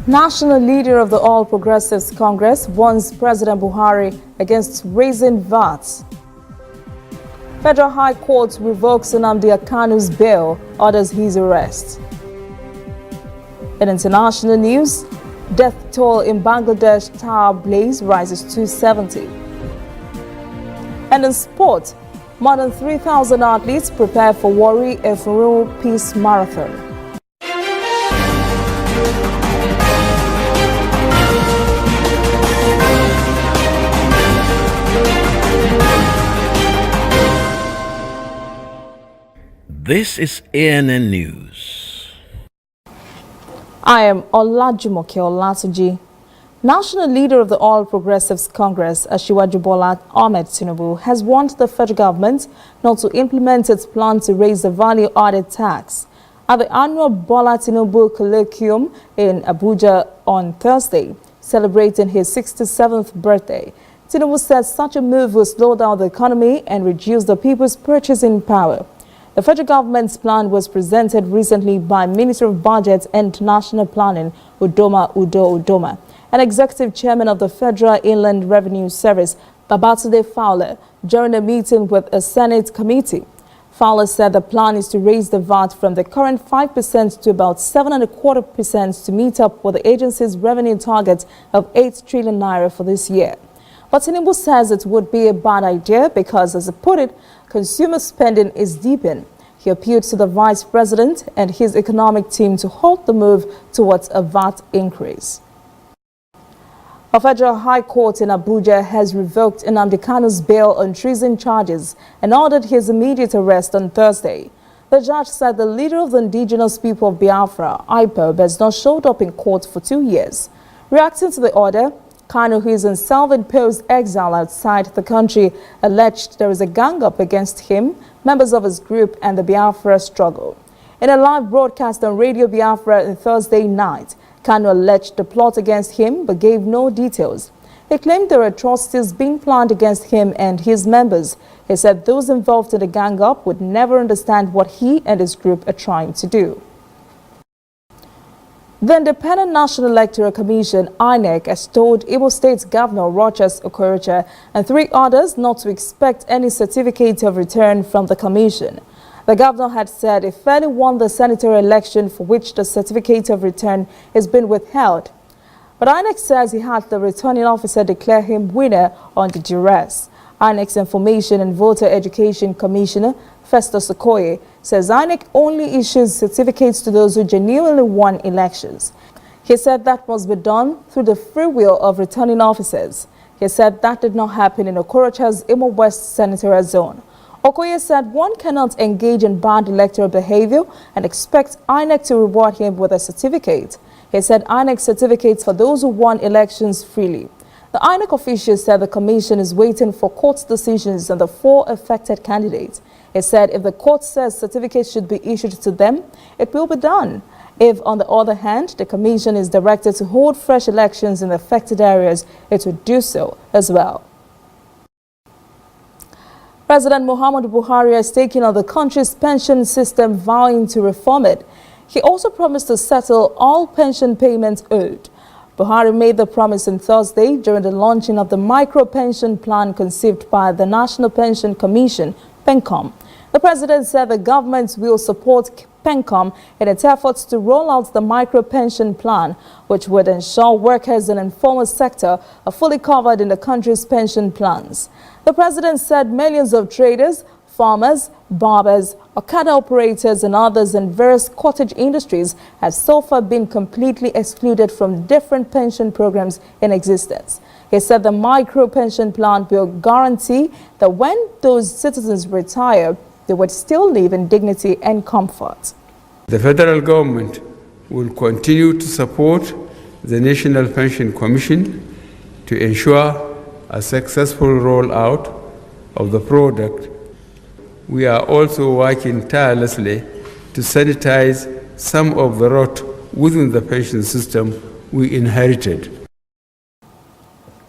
National leader of the All Progressives Congress warns President Buhari against raising VAT. Federal High Court revokes Kanu's bail, orders his arrest. In international news, death toll in Bangladesh tower blaze rises to 70. And in sport, more than 3,000 athletes prepare for Warri Efuru Peace Marathon. This is ANN News. I am Olajumoke Olatunji. National leader of the All Progressives Congress, Asiwaju Bola Ahmed Tinubu, has warned the federal government not to implement its plan to raise the value-added tax. At the annual Bola Tinubu Colloquium in Abuja on Thursday, celebrating his 67th birthday, Tinubu said such a move will slow down the economy and reduce the people's purchasing power. The federal government's plan was presented recently by Minister of Budget and National Planning, Udoma, and Executive Chairman of the Federal Inland Revenue Service, Babatunde Fowler, during a meeting with a Senate committee. Fowler said the plan is to raise the VAT from the current 5% to about 7.25% to meet up with the agency's revenue target of 8 trillion naira for this year. But Tinubu says it would be a bad idea because, as he put it, consumer spending is deepening. He appealed to the Vice President and his economic team to halt the move towards a VAT increase. A federal high court in Abuja has revoked Kanu's bail on treason charges and ordered his immediate arrest on Thursday. The judge said the leader of the indigenous people of Biafra, IPOB, has not showed up in court for 2 years. Reacting to the order, Kanu, who is in self-imposed exile outside the country, alleged there is a gang-up against him, members of his group, and the Biafra struggle. In a live broadcast on Radio Biafra on Thursday night, Kanu alleged the plot against him but gave no details. He claimed there are atrocities being planned against him and his members. He said those involved in the gang-up would never understand what he and his group are trying to do. The Independent National Electoral Commission, INEC, has told Imo State Governor Rochas Okorocha and 3 others not to expect any certificate of return from the commission. The governor had said he fairly won the senatorial election for which the certificate of return has been withheld. But INEC says he had the returning officer declare him winner under duress. INEC's Information and Voter Education Commissioner, Festus Okoye, says INEC only issues certificates to those who genuinely won elections. He said that must be done through the free will of returning officers. He said that did not happen in Okorocha's Imo West senatorial zone. Okoye said one cannot engage in bad electoral behavior and expect INEC to reward him with a certificate. He said INEC certificates for those who won elections freely. The INEC official said the commission is waiting for court decisions on the 4 affected candidates. He said if the court says certificates should be issued to them, it will be done. If, on the other hand, the commission is directed to hold fresh elections in the affected areas, it will do so as well. President Muhammadu Buhari has taken on the country's pension system, vowing to reform it. He also promised to settle all pension payments owed. Buhari made the promise on Thursday during the launching of the micro-pension plan conceived by the National Pension Commission, PENCOM. The president said the government will support PENCOM in its efforts to roll out the micro-pension plan, which would ensure workers in the informal sector are fully covered in the country's pension plans. The president said millions of traders, farmers, barbers, Okada operators and others in various cottage industries have so far been completely excluded from different pension programs in existence. He said the micro-pension plan will guarantee that when those citizens retire, they would still live in dignity and comfort. The federal government will continue to support the National Pension Commission to ensure a successful rollout of the product. We are also working tirelessly to sanitize some of the rot within the pension system we inherited.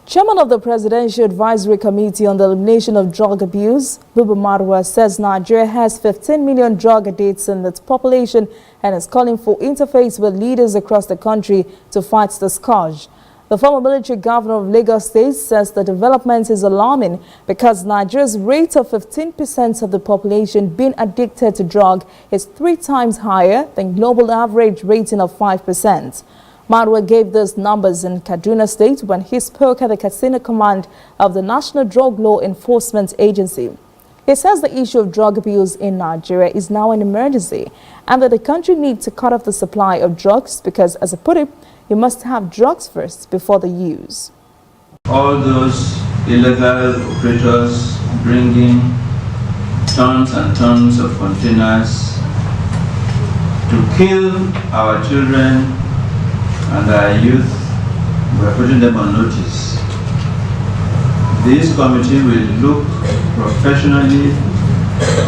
Chairman of the Presidential Advisory Committee on the Elimination of Drug Abuse, Buba Marwa, says Nigeria has 15 million drug addicts in its population and is calling for interface with leaders across the country to fight the scourge. The former military governor of Lagos State says the development is alarming because Nigeria's rate of 15% of the population being addicted to drug is 3 times higher than global average rating of 5%. Marwa gave those numbers in Kanu State when he spoke at the Katsina command of the National Drug Law Enforcement Agency. He says the issue of drug abuse in Nigeria is now an emergency and that the country needs to cut off the supply of drugs because, as he put it, you must have drugs first before the use. All those illegal operators bringing tons and tons of containers to kill our children and our youth, we are putting them on notice. This committee will look professionally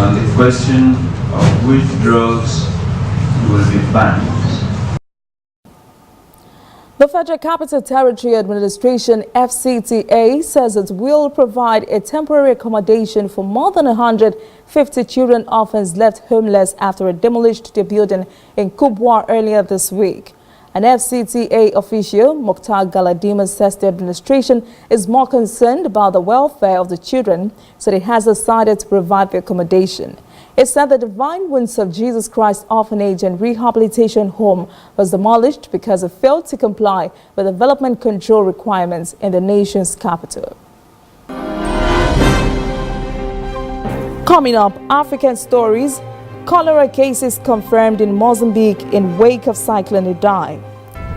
on the question of which drugs will be banned. The Federal Capital Territory Administration, FCTA, says it will provide a temporary accommodation for more than 150 children orphans left homeless after it demolished their building in Kubwa earlier this week. An FCTA official, Mukhtar Galadima, says the administration is more concerned about the welfare of the children, so it has decided to provide the accommodation. It said the Divine Wounds of Jesus Christ Orphanage and Rehabilitation Home was demolished because it failed to comply with development control requirements in the nation's capital. Coming up, African stories. Cholera cases confirmed in Mozambique in wake of Cyclone Idai.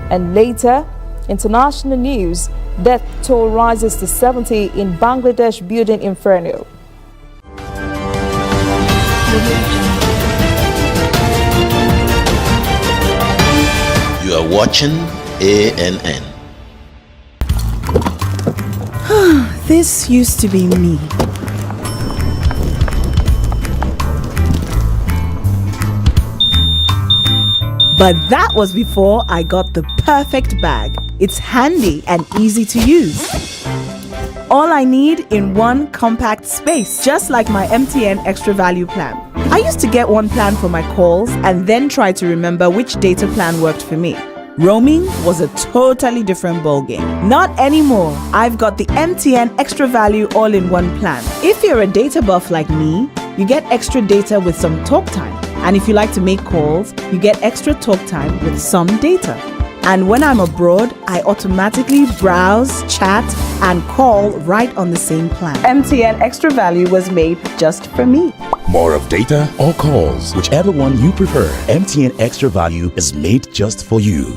And later, international news, death toll rises to 70 in Bangladesh building inferno. You are watching ANN. This used to be me. But that was before I got the perfect bag. It's handy and easy to use. All I need in one compact space, just like my MTN Extra Value plan. I used to get one plan for my calls and then try to remember which data plan worked for me. Roaming was a totally different ballgame. Not anymore. I've got the MTN Extra Value all-in-one plan. If you're a data buff like me, you get extra data with some talk time. And if you like to make calls, you get extra talk time with some data. And when I'm abroad, I automatically browse, chat, and call right on the same plan. MTN Extra Value was made just for me. More of data or calls, whichever one you prefer. MTN Extra Value is made just for you.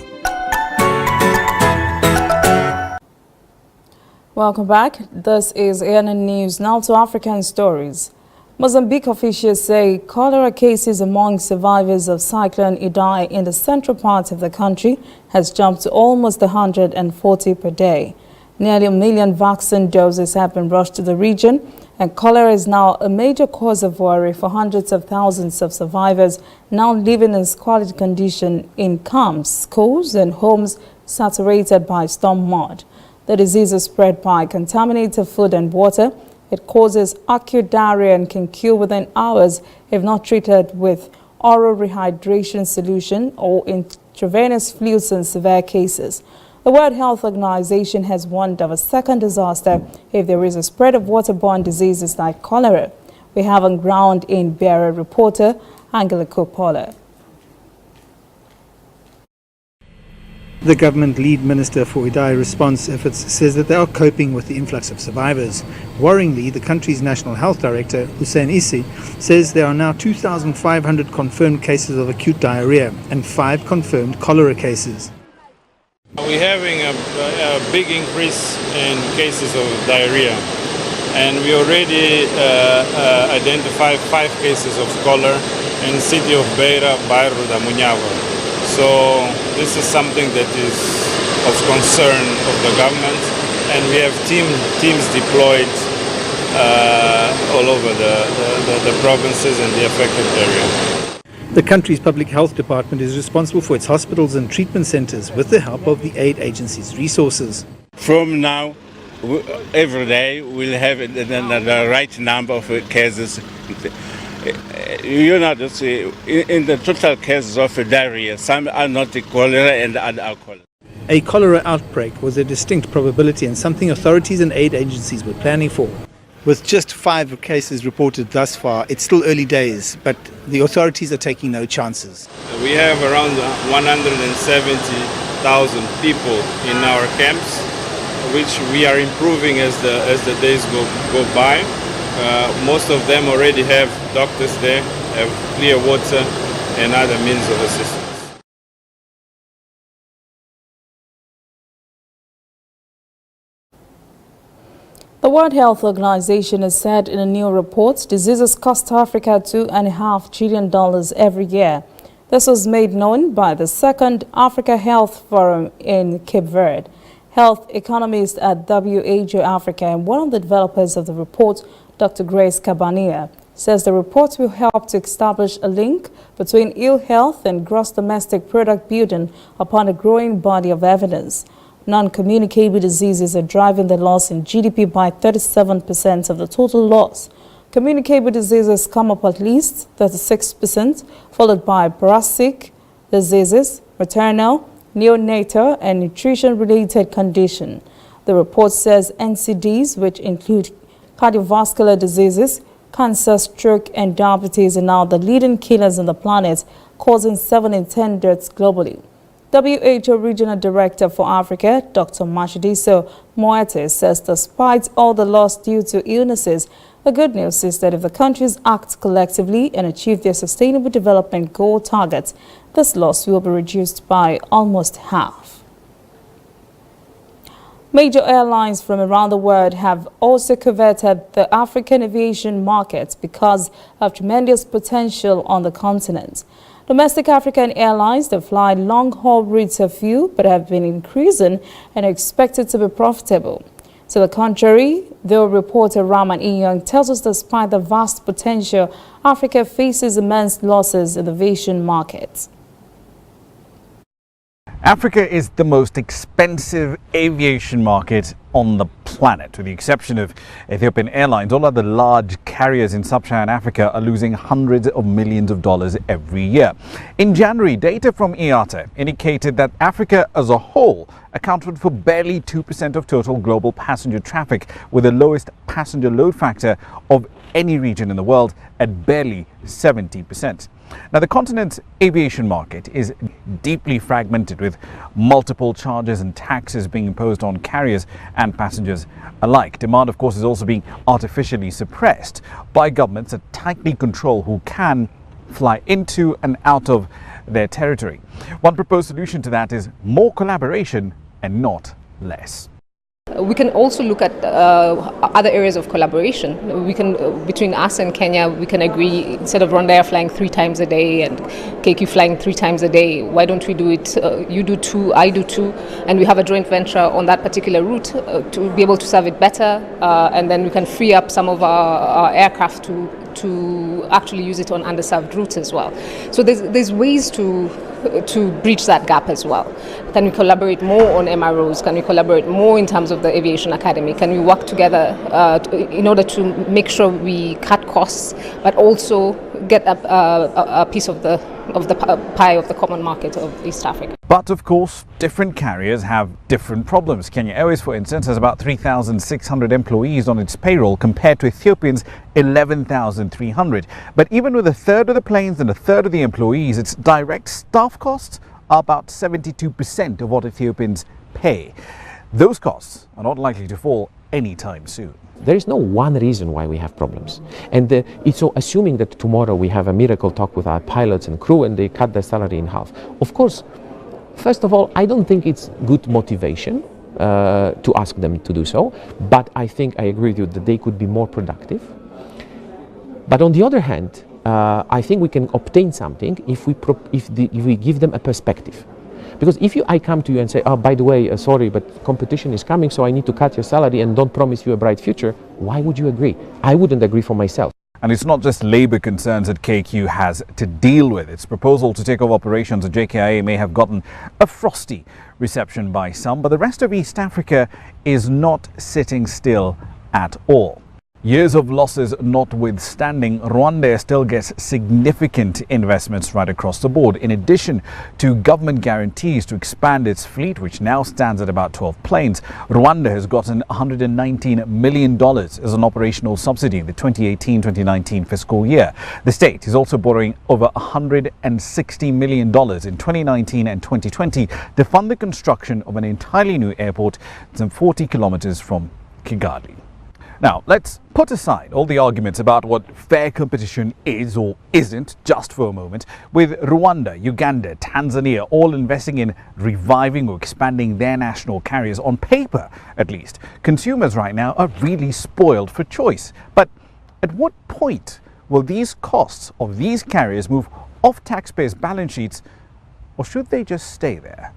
Welcome back. This is ANN News. Now to African stories. Mozambique officials say cholera cases among survivors of Cyclone Idai in the central part of the country has jumped to almost 140 per day. Nearly 1 million vaccine doses have been rushed to the region, and cholera is now a major cause of worry for hundreds of thousands of survivors now living in squalid condition in camps, schools and homes saturated by storm mud. The disease is spread by contaminated food and water. It causes acute diarrhea and can cure within hours if not treated with oral rehydration solution or intravenous fluids in severe cases. The World Health Organization has warned of a second disaster if there is a spread of waterborne diseases like cholera. We have on ground in Beira reporter Angela Coppola. The government lead minister for Idai response efforts says that they are coping with the influx of survivors. Worryingly, the country's national health director, Hussein Isi, says there are now 2,500 confirmed cases of acute diarrhea and 5 confirmed cholera cases. We're having a big increase in cases of diarrhea, and we already identified 5 cases of cholera in the city of Beira, Bairro da Munhava. So this is something that is of concern of the government, and we have teams deployed all over the provinces and the affected area. The country's public health department is responsible for its hospitals and treatment centers with the help of the aid agency's resources. From now, every day we'll have the right number of cases. You know, in the total cases of diarrhea, some are not cholera and are cholera. A cholera outbreak was a distinct probability and something authorities and aid agencies were planning for. With just 5 cases reported thus far, it's still early days, but the authorities are taking no chances. We have around 170,000 people in our camps, which we are improving as the days go by. Most of them already have doctors there, have clear water and other means of assistance. The World Health Organization has said in a new report diseases cost Africa $2.5 trillion every year. This was made known by the second Africa Health Forum in Cape Verde. Health economist at WHO Africa and one of the developers of the report, Dr. Grace Kabania, says the report will help to establish a link between ill health and gross domestic product building upon a growing body of evidence. Non-communicable diseases are driving the loss in GDP by 37% of the total loss. Communicable diseases come up at least 36%, followed by thoracic diseases, maternal, neonatal, and nutrition-related condition. The report says NCDs, which include cardiovascular diseases, cancer, stroke, and diabetes, are now the leading killers on the planet, causing 7 in 10 deaths globally. WHO Regional Director for Africa, Dr. Mashidiso Moete, says despite all the loss due to illnesses, the good news is that if the countries act collectively and achieve their Sustainable Development Goal targets, this loss will be reduced by almost half. Major airlines from around the world have also coveted the African aviation market because of tremendous potential on the continent. Domestic African airlines that fly long-haul routes are few but have been increasing and are expected to be profitable. To the contrary, though reporter Raman Inyang tells us despite the vast potential, Africa faces immense losses in the aviation market. Africa is the most expensive aviation market on the planet. With the exception of Ethiopian Airlines, all other large carriers in sub-Saharan Africa are losing hundreds of millions of dollars every year. In January, data from IATA indicated that Africa as a whole accounted for barely 2% of total global passenger traffic, with the lowest passenger load factor of any region in the world at barely 70%. Now, the continent's aviation market is deeply fragmented, with multiple charges and taxes being imposed on carriers and passengers alike. Demand, of course, is also being artificially suppressed by governments that tightly control who can fly into and out of their territory. One proposed solution to that is more collaboration and not less. We can also look at other areas of collaboration. We can, between us and Kenya, we can agree, instead of Rwanda flying 3 times a day and KQ flying 3 times a day, why don't we do it, you do 2, I do 2, and we have a joint venture on that particular route to be able to serve it better, and then we can free up some of our aircraft to actually use it on underserved routes as well. So there's ways to bridge that gap as well. Can we collaborate more on MROs? Can we collaborate more in terms of the aviation academy? Can we work together in order to make sure we cut costs, but also get a piece of the pie of the common market of East Africa? But of course, different carriers have different problems. Kenya Airways, for instance, has about 3,600 employees on its payroll compared to Ethiopia's 11,300. But even with a third of the planes and a third of the employees, its direct staff costs are about 72% of what Ethiopians pay. Those costs are not likely to fall anytime soon. There is no one reason why we have problems. And it's so assuming that tomorrow we have a miracle talk with our pilots and crew and they cut their salary in half. Of course, first of all, I don't think it's good motivation to ask them to do so. But I think I agree with you that they could be more productive. But on the other hand, I think we can obtain something if we give them a perspective. Because if I come to you and say, oh, by the way, sorry, but competition is coming, so I need to cut your salary and don't promise you a bright future, why would you agree? I wouldn't agree for myself. And it's not just labor concerns that KQ has to deal with. Its proposal to take over operations at JKIA may have gotten a frosty reception by some, but the rest of East Africa is not sitting still at all. Years of losses notwithstanding, Rwanda still gets significant investments right across the board. In addition to government guarantees to expand its fleet, which now stands at about 12 planes, Rwanda has gotten $119 million as an operational subsidy in the 2018-2019 fiscal year. The state is also borrowing over $160 million in 2019 and 2020 to fund the construction of an entirely new airport some 40 kilometers from Kigali. Now, let's put aside all the arguments about what fair competition is or isn't just for a moment, with Rwanda, Uganda, Tanzania all investing in reviving or expanding their national carriers. On paper, at least, consumers right now are really spoiled for choice. But at what point will these costs of these carriers move off taxpayers' balance sheets, or should they just stay there?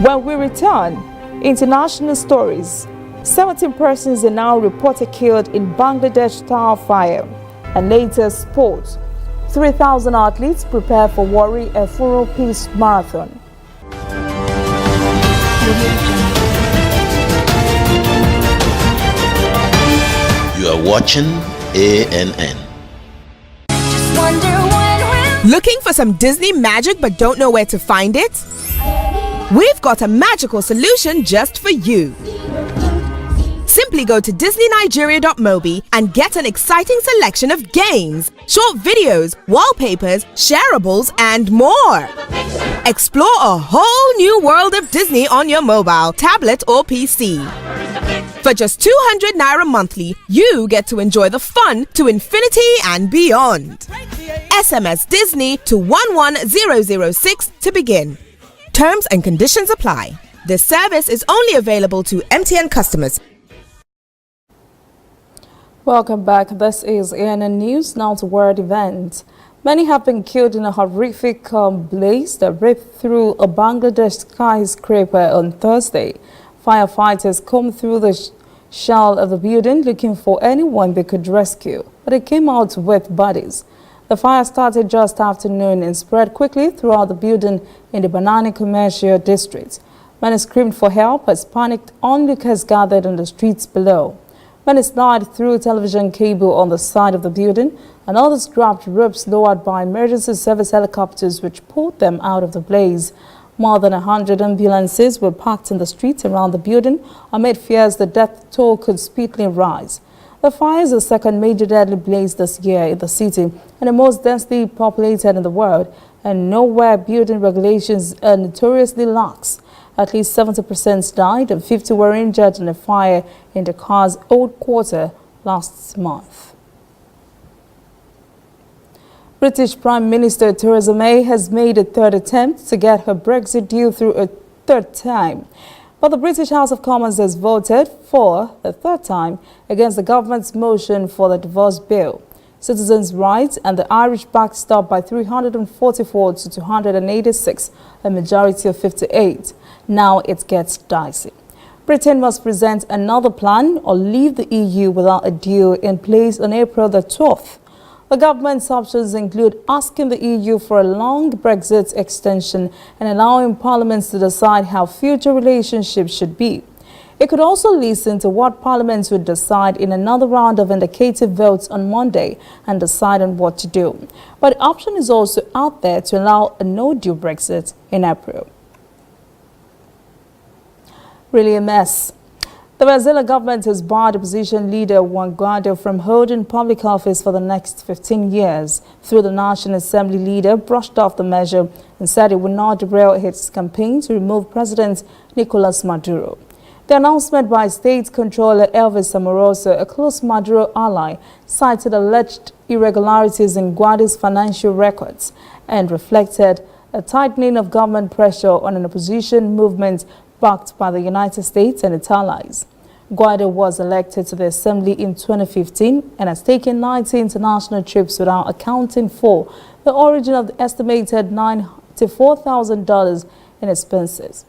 When we return, international stories. 17 persons are now reported killed in Bangladesh tower fire. And later, sports. 3,000 athletes prepare for Warri Efuro Peace Marathon. You are watching ANN. Looking for some Disney magic but don't know where to find it? We've got a magical solution just for you. Simply go to disneynigeria.mobi and get an exciting selection of games, short videos, wallpapers, shareables, and more. Explore a whole new world of Disney on your mobile, tablet, or PC. For just 200 Naira monthly, you get to enjoy the fun to infinity and beyond. SMS Disney to 11006 to begin. Terms and conditions apply. This service is only available to MTN customers. Welcome back. This is ANN News. Now to world events. Many have been killed in a horrific blaze that ripped through a Bangladesh skyscraper on Thursday. Firefighters combed through the shell of the building looking for anyone they could rescue, but they came out with bodies. The fire started just after noon and spread quickly throughout the building in the Banana Commercial District. Many screamed for help as panicked onlookers gathered on the streets below. Many slid through television cable on the side of the building, and others grabbed ropes lowered by emergency service helicopters which pulled them out of the blaze. More than 100 ambulances were parked in the streets around the building amid fears the death toll could speedily rise. The fire is the second major deadly blaze this year in the city and the most densely populated in the world, and nowhere building regulations are notoriously lax. At least 70% died and 50 were injured in a fire in Dakar's Old Quarter last month. British Prime Minister Theresa May has made a third attempt to get her Brexit deal through a third time. But the British House of Commons has voted for the third time against the government's motion for the divorce bill. Citizens' rights and the Irish backstop by 344 to 286, a majority of 58. Now it gets dicey. Britain must present another plan or leave the EU without a deal in place on April the 12th. The government's options include asking the EU for a long Brexit extension and allowing parliaments to decide how future relationships should be. It could also listen to what parliaments would decide in another round of indicative votes on Monday and decide on what to do. But the option is also out there to allow a no-deal Brexit in April. Really a mess. The Brazilian government has barred opposition leader Juan Guaido from holding public office for the next 15 years. Through the National Assembly leader brushed off the measure and said it would not derail his campaign to remove President Nicolas Maduro. The announcement by State Controller Elvis Amoroso, a close Maduro ally, cited alleged irregularities in Guaido's financial records and reflected a tightening of government pressure on an opposition movement backed by the United States and its allies. Guaido was elected to the Assembly in 2015 and has taken 90 international trips without accounting for the origin of the estimated $94,000 in expenses.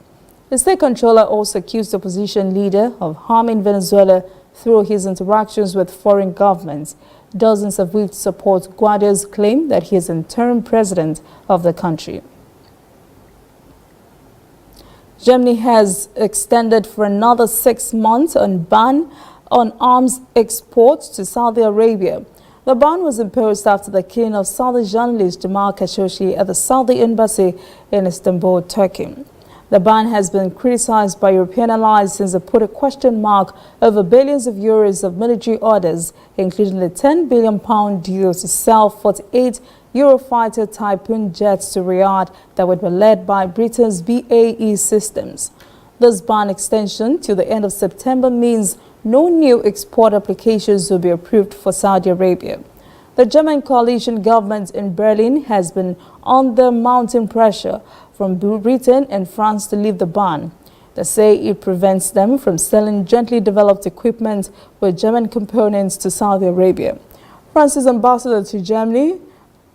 The state controller also accused the opposition leader of harming Venezuela through his interactions with foreign governments. Dozens of which support Guaido's claim that he is interim president of the country. Germany has extended for another 6 months a ban on arms exports to Saudi Arabia. The ban was imposed after the killing of Saudi journalist Jamal Khashoggi at the Saudi embassy in Istanbul, Turkey. The ban has been criticized by European allies since it put a question mark over billions of euros of military orders, including the £10 billion deal to sell 48 Eurofighter Typhoon jets to Riyadh that would be led by Britain's BAE Systems. This ban extension to the end of September means no new export applications will be approved for Saudi Arabia. The German coalition government in Berlin has been under mounting pressure from Britain and France to lift the ban. They say it prevents them from selling gently developed equipment with German components to Saudi Arabia. France's ambassador to Germany,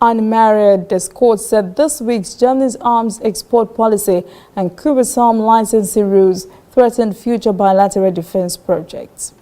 Anne-Marie Descourt, said this week's Germany's arms export policy and cumbersome licensing rules threatened future bilateral defense projects.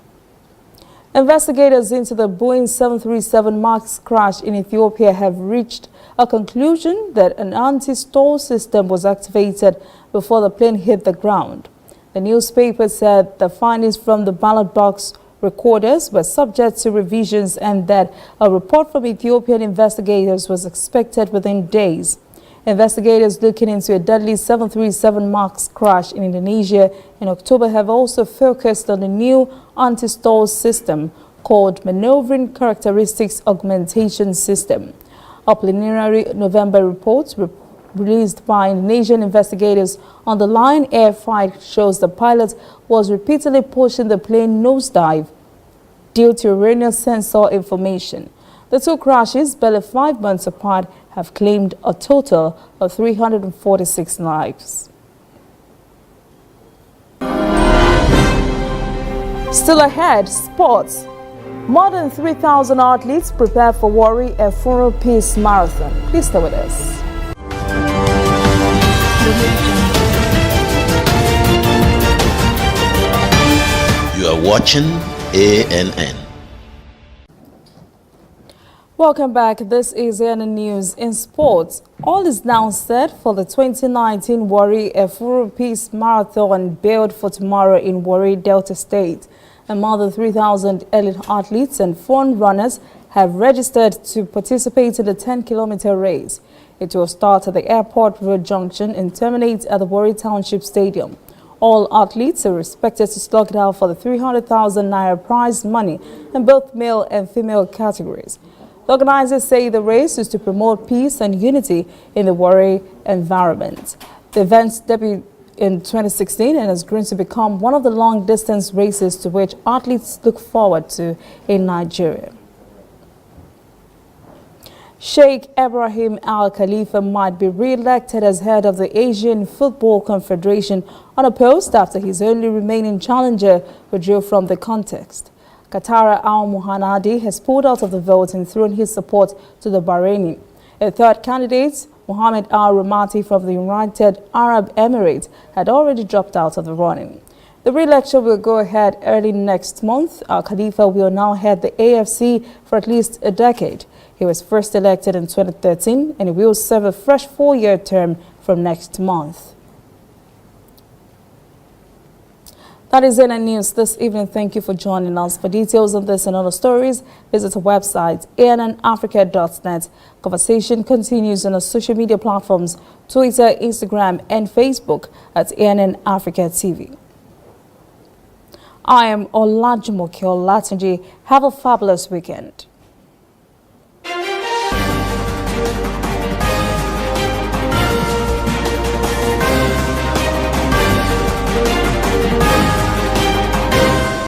Investigators into the Boeing 737 MAX crash in Ethiopia have reached a conclusion that an anti-stall system was activated before the plane hit the ground. The newspaper said the findings from the ballot box recorders were subject to revisions and that a report from Ethiopian investigators was expected within days. Investigators looking into a deadly 737 MAX crash in Indonesia in October have also focused on the new anti-stall system called Maneuvering Characteristics Augmentation System. A preliminary November report released by Indonesian investigators on the Lion Air flight shows the pilot was repeatedly pushing the plane nosedive due to erroneous sensor information. The two crashes, barely 5 months apart, have claimed a total of 346 lives. Still ahead, sports. More than 3,000 athletes prepare for Warri Efuru Peace Marathon. Please stay with us. You are watching ANN. Welcome back. This is ANN News. In sports, all is now set for the 2019 Warri Efuru Peace Marathon billed for tomorrow in Warri, Delta State. And more than 3,000 elite athletes and fun runners have registered to participate in the 10-kilometer race. It will start at the Airport Road Junction and terminate at the Warri Township Stadium. All athletes are expected to slug it out for the 300,000 Naira prize money in both male and female categories. The organizers say the race is to promote peace and unity in the Warri environment. The event debuted in 2016 and is going to become one of the long-distance races to which athletes look forward to in Nigeria. Sheikh Ibrahim Al Khalifa might be re-elected as head of the Asian Football Confederation on a post after his only remaining challenger withdrew from the contest. Qatar Al Muhanadi has pulled out of the vote and thrown his support to the Bahraini. A third candidate, Mohammed Al Ramati from the United Arab Emirates, had already dropped out of the running. The re-election will go ahead early next month. Al Khalifa will now head the AFC for at least a decade. He was first elected in 2013 and he will serve a fresh 4-year term from next month. That is ANN News this evening. Thank you for joining us. For details on this and other stories, visit our website, annafrica.net. Conversation continues on our social media platforms, Twitter, Instagram, and Facebook at ANN Africa TV. I am Olajumoke Olatunji. Have a fabulous weekend.